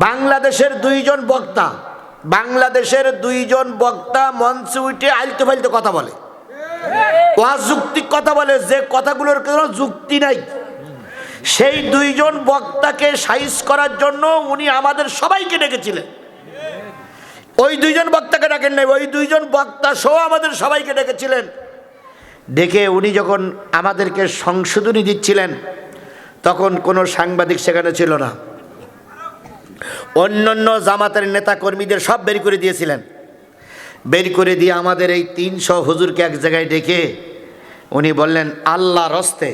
বাংলাদেশের দুইজন বক্তা মঞ্চে উঠে আলতো ফালতো কথা বলে, অযৌক্তিক কথা বলে, যে কথাগুলোর কোনো যুক্তি নাই। সেই দুইজন বক্তাকে সাইজ করার জন্য উনি আমাদের সবাইকে ডেকেছিলেন। ওই দুইজন বক্তাকে ডাকেন নাই, ওই দুইজন বক্তা সহ আমাদের সবাইকে ডেকেছিলেন। ডেকে উনি যখন আমাদেরকে সংশোধনী দিচ্ছিলেন তখন কোনো সাংবাদিক সেখানে ছিল না। অন্যান্য জামাতের নেতা কর্মীদের সব বের করে দিয়েছিলেন। বের করে দিয়ে আমাদের এই 300 হুজুরকে এক জায়গায় ডেকে উনি বললেন, আল্লাহর হস্তে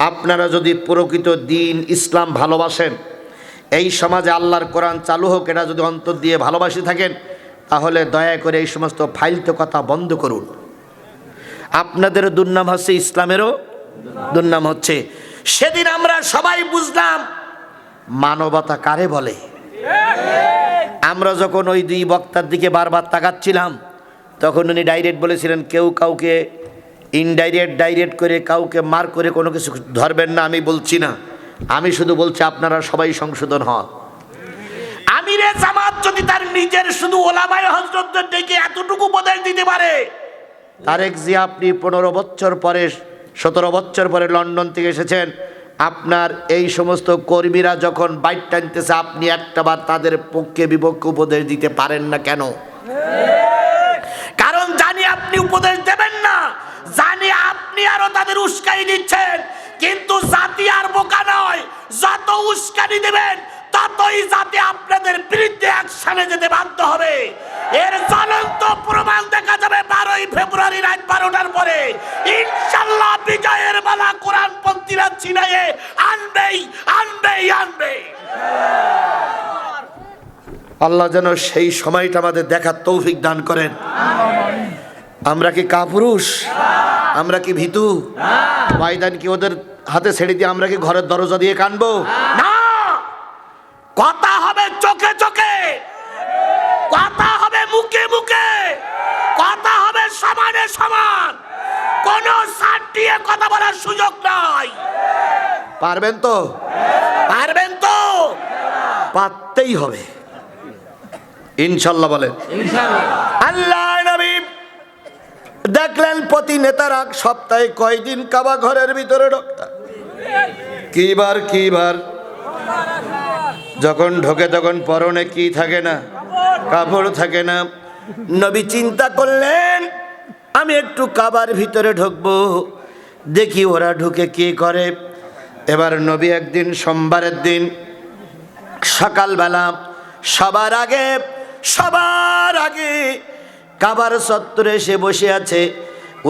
আপনারা যদি প্রকৃত দিন ইসলাম ভালোবাসেন, এই সমাজে আল্লাহর কোরআন চালু হোক, এটা যদি অন্তর দিয়ে ভালোবাসে থাকেন, তাহলে দয়া করে এই সমস্ত ফালতু কথা বন্ধ করুন। আপনাদেরও দুর্নাম হচ্ছে, ইসলামেরও দুর্নাম হচ্ছে। সেদিন আমরা সবাই বুঝলাম মানবতা কারে বলে। আমরা যখন ওই দুই বক্তার দিকে বারবার তাকাচ্ছিলাম তখন উনি ডাইরেক্ট বলেছিলেন, কেউ কাউকে ইনডাইরেক্ট ডাইরেক্ট করে কাউকে মার করে কোনো কিছু ধরবেন না। আমি বলছি না, আমি শুধু বলছি আপনারা সবাই সংশোধন হন। আমিরে জামাত যদি তার নিজের শুধু ওলামায়ে হযরতদের ডেকে এতটুকু উপদেশ দিতে পারে, তারেক জিয়া আপনি 15 বছর পরে 17 বছর পরে লন্ডন থেকে এসেছেন, আপনার এই সমস্ত কর্মীরা যখন বাইট টানতেছে আপনি একটাবার তাদের পক্ষে বিপক্ষে উপদেশ দিতে পারেন না কেন? কারণ জানি আপনি উপদেশ দেবেন না, জানি আপনি আরো তাদের উস্কানি দিচ্ছেন। কিন্তু জাতি আর বোকা নয়, যত উস্কানি দেবেন ততই জাতি আপনাদের বিরুদ্ধে অ্যাকশনে যেতে বাধ্য হবে। এর জ্বলন্ত প্রমাণ দেখা যাবে 12ই ফেব্রুয়ারি রাত 12টার পরে। ইনশাআল্লাহ বিজয়ের মালা কোরআনপন্থীরা ছিনাইয়ে আনবেই। আল্লাহ যেন সেই সময়টা আমাদের দেখার তৌফিক দান করেন। আমরা কি কাপুরুষ? আমরা কি ভীতু? ময়দান কি ওদের হাতে ছেড়ে দিয়ে আমরা কি ঘরের দরজা দিয়ে কানবো? না, কথা হবে চোখে চোখে, কথা হবে মুখে মুখে, কথা হবে সমানে সমান। কোন সার দিয়ে কথা বলার সুযোগ নাই। পারবেন তো? পারবেন তো? পারতেই হবে ইনশাআল্লাহ। বলেন ইনশাআল্লাহ। আল্লাহ নবী দেখলেন প্রতি নেতারা সপ্তাহে কয়দিন কাবা ঘরের ভিতরে ঢোকতা। কিবার যখন ঢোকে তখন পরনে কি থাকে না? কাপড় থাকে না। নবী চিন্তা করলেন আমি একটু কাবার ভিতরে ঢুকবো, দেখি ওরা ঢুকে কি করে। এবার নবী একদিন সোমবারের দিন সকালবেলা সবার আগে কাবার চত্বরে এসে বসে আছে।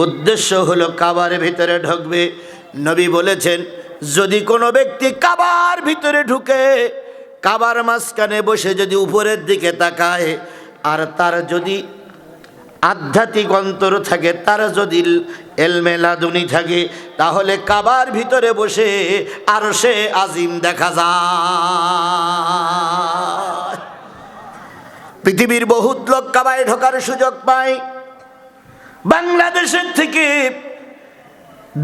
উদ্দেশ্য হলো কাবার ভিতরে ঢুকবে। নবী বলেছেন, যদি কোনো ব্যক্তি কাবার ভিতরে ঢুকে কাবার মাঝখানে বসে যদি উপরের দিকে তাকায় আর তার যদি আধ্যাত্মিক অন্তর থাকে, তার যদি এলমে লাদুনি থাকে, তাহলে কাবার ভিতরে বসে আরশে আজিম দেখা যায়। পৃথিবীর বহুত লোক কাবায় ঢোকার সুযোগ পায়। বাংলাদেশের থেকে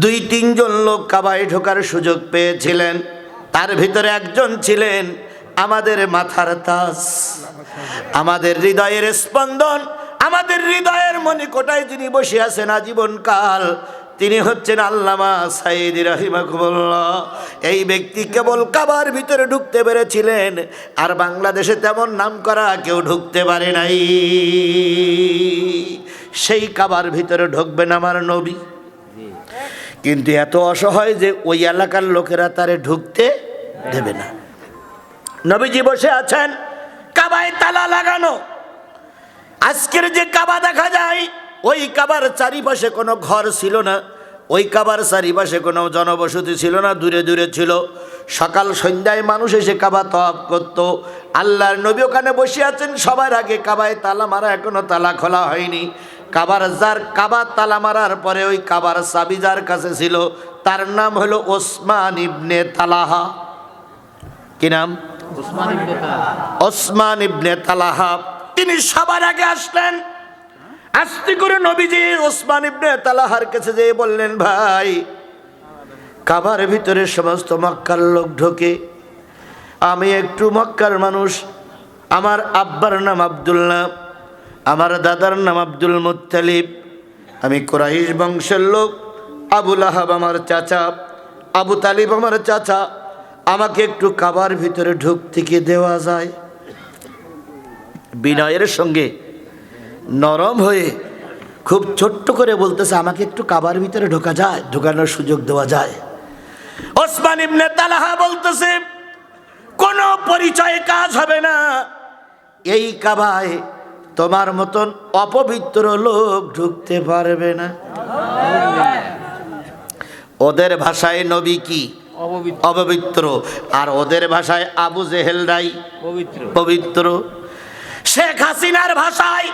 2-3 জন লোক কাবায় ঢোকার সুযোগ পেয়েছিলেন। তার ভিতরে একজন ছিলেন আমাদের মাথার তাজ, আমাদের হৃদয়ের স্পন্দন, আমাদের হৃদয়ের মণিকোটায় যিনি বসে আছেন আজীবনকাল, তিনি হচ্ছেন আল্লামা সাইদি রাহিমাহুল্লাহ। এই ব্যক্তি কেবল কাবার ভিতরে ঢুকতে পেরেছিলেন, আর বাংলাদেশে তেমন নাম করা কেউ ঢুকতে পারে নাই। সেই কাবার ভিতরে ঢুকবেন আমার নবী, কিন্তু এত অসহায় যে ওই এলাকার লোকেরা তারে ঢুকতে দেবে না। নবীজি বসে আছেন, কাবায় তালা লাগানো। আজকের যে কাবা দেখা যায়, ওই কাবার চারিপাশে কোনো ঘর ছিল না, ওই কাবার চারিপাশে কোনো জনবসতি ছিল না, দূরে দূরে ছিল। সকাল সন্ধ্যায় মানুষ এসে কাবা তওয়াফ করত। আল্লাহর নবী ওখানে বসে আছেন। সবার আগে কাবায় তালা মারা, এখনো তালা খোলা হয়নি। কাবার তালা মারার পরে ওই কাবার চাবি যার কাছে ছিল তার নাম হলো ওসমান ইবনে তালাহা। কি নাম? ওসমান ইবনে তালাহা। তিনি সবার আগে আসলেন। আস্তে করে নবীজি ওসমান ইবনে তালাহার কাছে যেয়ে বললেন, ভাই, কাবার ভিতরে সমস্ত মক্কার লোক ঢোকে, আমি একটু মক্কার মানুষ, আমার আব্বার নাম আব্দুল্লাহ, আমার দাদার নাম আব্দুল মুত্তালিব, আমি কুরাইশ বংশের লোক। আবু লাহাব আমার চাচা, আবু তালিব আমার চাচা, আমাকে একটু কাবার ভিতরে ঢুকতে কি দেওয়া যায়? বিনয়ের সঙ্গে নরম হয়ে খুব ছোট্ট করে বলতেছে, আমাকে একটু কাবার ভিতরে ঢোকা যায়, ঢোকানোর সুযোগ দেওয়া যায়? ওসমান ইবনে তালহা বলতেছে, কোনো পরিচয়ে কাজ হবে না, এই কাবায় তোমার মতন অপবিত্র লোক ঢুকতে পারবে না। ওদের ভাষায় নবী কি? অপবিত্র। আর ওদের ভাষায় আবু জেহেলরাই পবিত্র। শেখ হাসিনার ভাষায়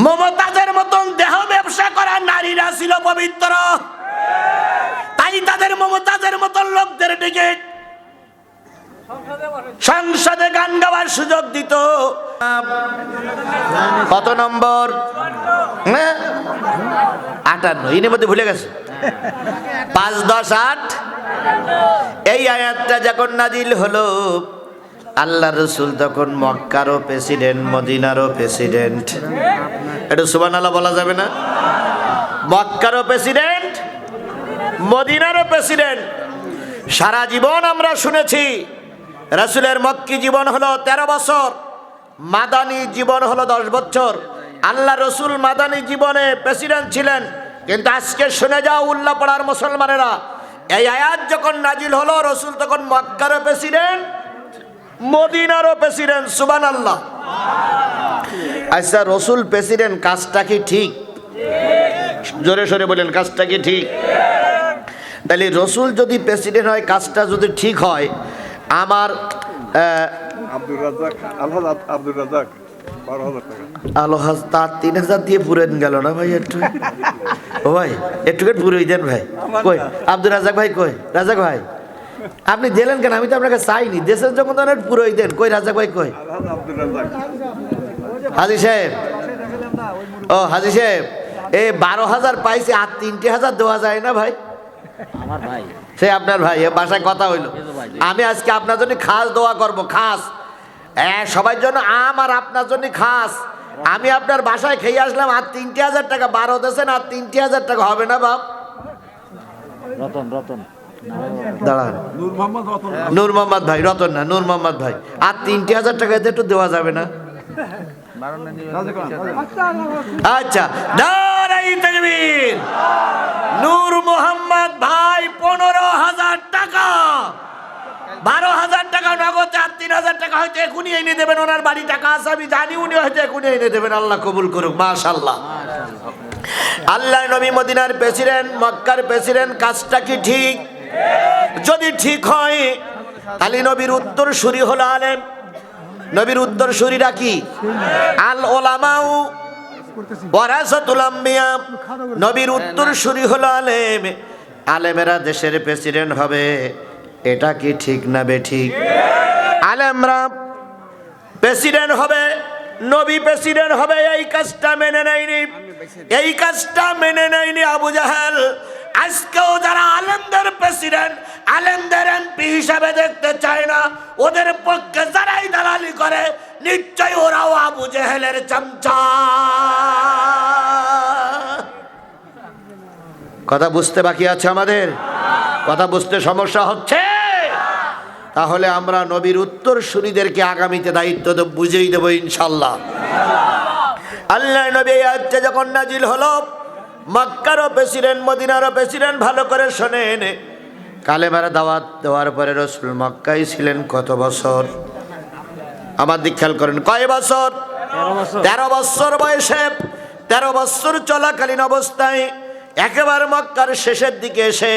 মমতাজের মতন দেহ ব্যবসা করা নারীরা ছিল পবিত্র, তাই তাদের মমতাজের মতন লোকদের দিকে সংসদে গান গাওয়ার সুযোগ দিত। কত নম্বর? 58। এর মধ্যে ভুলে গেছে। 5, 10, 8। এই আয়াতটা যখন নাজিল হলো, আল্লাহ রসুল তখন মক্কারও প্রেসিডেন্ট, মদিনারও প্রেসিডেন্ট। এটা সুবহানাল্লাহ বলা যাবে না? মক্কারও প্রেসিডেন্ট, মদিনারও প্রেসিডেন্ট। সারা জীবন আমরা শুনেছি রাসূলের মক্কি জীবন হলো 13 বছর, মাদানী জীবন হলো 10 বছর। আল্লাহ রসুল মাদানী জীবনে প্রেসিডেন্ট ছিলেন, কিন্তু আজকে শুনে যাও উল্লাপাড়ার মুসলমানেরা, এই আয়াত যখন নাজিল হলো, রসুল তখন মক্কারও প্রেসিডেন্ট, মদিনারও প্রেসিডেন্ট। সুবহানাল্লাহ। আচ্ছা, রসুল প্রেসিডেন্ট, কাজটা কি ঠিক? জোরে সোরে বলেন, কাজটা কি ঠিক? তাহলে রসুল যদি প্রেসিডেন্ট হয়, কাজটা যদি ঠিক হয়, আমার আব্দুর রাজ্জাক, আলহাজ আব্দুর রাজ্জাক 12,000 টাকা। আলহাজ তার 3,000 দিয়ে পুরেন গেল না ভাই? একটু ও ভাই, একটু পুরোই দেন ভাই। কই আব্দুর রাজ্জাক ভাই? কই রাজ্জাক ভাই আপনি দিলেন কেন? আমি তো আপনাকে চাইনি, দেশের যখন পুরোই দেন। কই রাজ্জাক ভাই? কই আলহাজ আব্দুর রাজ্জাক? হাজী সাহেব, ও হাজী সাহেব, এই 12,000 পাইছি, আর 3,000 দেওয়া যায় না ভাই? আমার ভাই, সে আপনার ভাই, বাসায় কথা হইলো। আমি আজকে আপনার জন্য খাস দোয়া করব, খাস সবার জন্য আম, আর আপনার জন্য খাস। আমি আপনার বাসায় খেয়ে আসলাম, আর 3,000 টাকা 12 দেন, আর 3,000 টাকা হবে না বাপ? রতন রতন দাঁড়ান, নূর মোহাম্মদ রতন। নূর মোহাম্মদ ভাই, রতন না, নূর মোহাম্মদ ভাই, আর 3,000 টাকা এতে একটু দেওয়া যাবে না? আচ্ছা, নারাই তাকবীর। নূর মোহাম্মদ ভাই 15,000 টাকা, 12,000 টাকা নগদ, আর 3,000 টাকা হয়তো এখনই এনে দেবেন। ওনার বাড়ি টাকা আছে, আমি জানি, উনি হয়তো এখনই এনে দেবেন। আল্লাহ কবুল করুক, মাশাআল্লাহ। আল্লাহ নবী মদিনার প্রেসিডেন্ট, মক্কার প্রেসিডেন্ট, কাজটা কি ঠিক? যদি ঠিক হয়, তাহলে নবীর উত্তরসূরি হলো আলেম। নবীর উত্তরসূরিরা কি? আল উলামাউ ওয়ারাসাতুল আম্বিয়া। নবীর উত্তরসূরি হলো আলেম। আলেমেরা দেশের প্রেসিডেন্ট হবে, এটা কি ঠিক না বেঠিক? আলেমরা প্রেসিডেন্ট হবে, নবী প্রেসিডেন্ট হবে, এই কাজটা মেনে নেয়নি। এই কাজটা মেনে নেয়নি আবু জাহেল। আজকেও যারা আলেমদের প্রেসিডেন্ট, আলেমদের এমপি হিসাবে দেখতে চায় না, ওদের পক্ষে যারাই দালালি করে, নিশ্চয় ওরাও আবু জেহেলের চামচা। কথা বুঝতে বাকি আছে আমাদের? কথা বুঝতে সমস্যা হচ্ছে? তাহলে আমরা নবীর উত্তরসূরিদেরকে আগামীতে দায়িত্ব বুঝেই দেবো ইনশাল্লাহ। আল্লাহ নবী আয়াতটা যখন নাজিল হলো, মক্কারও প্রেসিডেন্ট, মদিনারও প্রেসিডেন্ট, ভালো করে শোনেন। কালেমার দাওয়াত দেওয়ার পরে রাসূল মক্কায় ছিলেন কত বছর? আমার দিক খেয়াল করেন, কয় বছর? 13 বছর বয়সে, 13 বছর চলাকালীন অবস্থায় একেবারে মক্কার শেষের দিকে এসে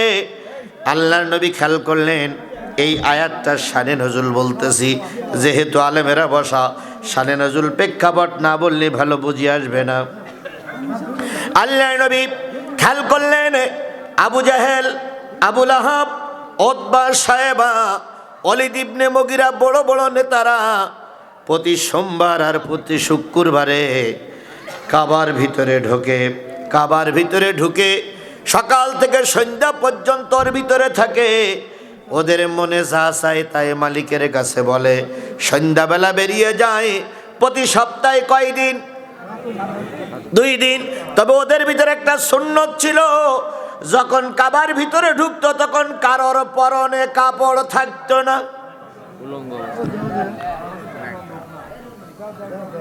আল্লাহর নবী খেয়াল করলেন, এই আয়াতটার শানে নজুল বলতেছি, যেহেতু আলেমেরা বসা, শানে নজুল প্রেক্ষাপট না বললে ভালো বুঝে আসবে না। আল্লাহ নবী খেয়াল করলেন, আবু জাহেল, আবু লাহাব, উতবা, সায়বা, ওয়ালিদ ইবনে মুগিরা, বড় বড় নেতারা প্রতি সোমবার আর প্রতি শুক্রবারে কাবার ভিতরে ঢোকে। কাবার ভিতরে ঢুকে সকাল থেকে সন্ধ্যা পর্যন্ত ওর ভিতরে থাকে। ওদের মনে যা চায় তাই মালিকের কাছে বলে। সন্ধ্যাবেলা বেরিয়ে যায়। প্রতি সপ্তাহে কয় দিন? 2 দিন। তবে ওদের ভিতরে একটা সুন্নত ছিল, যখন কাবার ভিতরে ঢুকতো তখন কারোর পরনে কাপড় থাকতো না।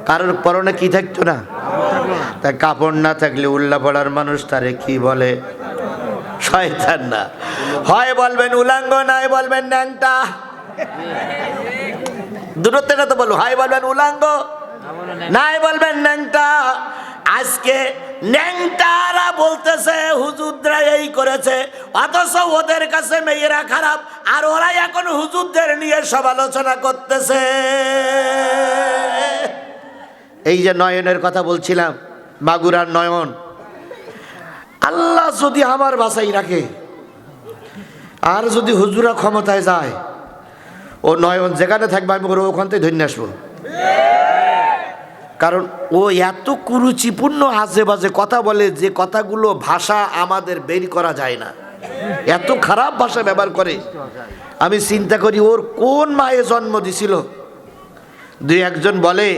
কারোর পরনে কি থাকতো না? তা কাপড় না থাকলে উল্লা পড়ার মানুষ তারে কি বলে? শয়তান না। হয় বলবেন উলাঙ্গ, নাই বলবেন ন্যাংটা। দূরত্বে না তো বলবো, হয় বলবেন উলাঙ্গ, নাই বলবেন ন্যাংটা। আজকে ন্যাংটারা বলতেছে হুজুররা এই করেছে, অথচ ওদের কাছে মেয়েরা খারাপ, আর ওরা এখন হুজুরদের নিয়ে সমালোচনা করতেছে। এই যে নয়নের কথা বলছিলাম, মাগুরার নয়ন, আল্লাহ যদি আমার বাসাই রাখে আর যদি হুজুরা ক্ষমতায় যায়, ও নয়ন যেখানে থাকবে আমি ওখান থেকে ধরে আসবো। কারণ ও এত কুরুচিপূর্ণ আজে বাজে কথা বলে, যে কথাগুলো ভাষা আমাদের বের করা যায় না, এত খারাপ ভাষা ব্যবহার করে। আমি চিন্তা করি ওর কোন মায়ে জন্ম দিছিল। 2-1 বলে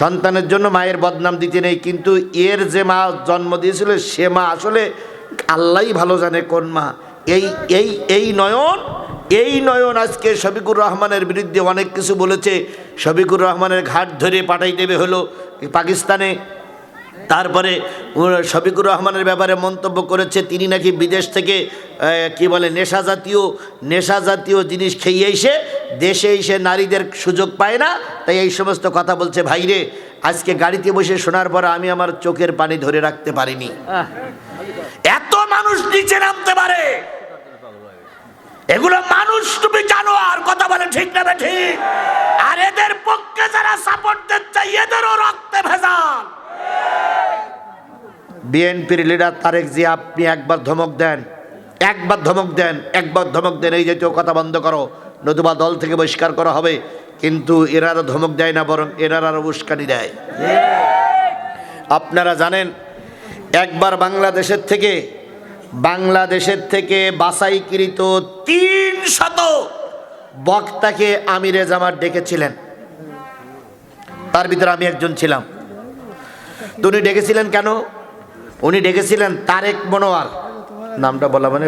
সন্তানের জন্য মায়ের বদনাম দিতে নেই, কিন্তু এর যে মা জন্ম দিয়েছিল সে মা আসলে আল্লাহই ভালো জানে কোন মা। এই নয়ন আজকে শফিকুর রহমানের বিরুদ্ধে অনেক কিছু বলেছে। শফিকুর রহমানের ঘাট ধরে পাঠাই দেবে হলো পাকিস্তানে। তারপরে শফিকুর রহমানের ব্যাপারে মন্তব্য করেছে তিনি নাকি বিদেশ থেকে কি বলে নেশা জাতীয় জিনিস খেয়ে এসে দেশে এসে নারীদের সুযোগ পায় না, তাই এই সমস্ত কথা বলছে। ভাইরে, আজকে গাড়িতে বসে শোনার পর আমি আমার চোখের পানি ধরে রাখতে পারিনি। এত মানুষ নিচে নামতে পারে, এগুলো মানুষ, তুমি জানো আর কথা বলে ঠিক না ঠিক? আর এদের পক্ষে যারা সাপোর্ট দিচ্ছে এদেরও রক্তে ভেজাল। বিএনপির লিডার তারেক জিয়া, আপনি একবার ধমক দেন, এই জাতীয় কথা বন্ধ করো, নতুবা দল থেকে বহিষ্কার করা হবে। কিন্তু এরা আরো ধমক দেয় না, বরং এরা আরো উস্কানি দেয়। আপনারা জানেন, একবার বাংলাদেশের থেকে বাছাইকৃত 300 বক্তাকে আমিরে জামাত ডেকেছিলেন। তার ভিতরে আমি একজন ছিলাম। তো উনি ডেকেছিলেন কেন? উনি ডেকেছিলেন তারেক মনোয়ার, নামটা বলা মানে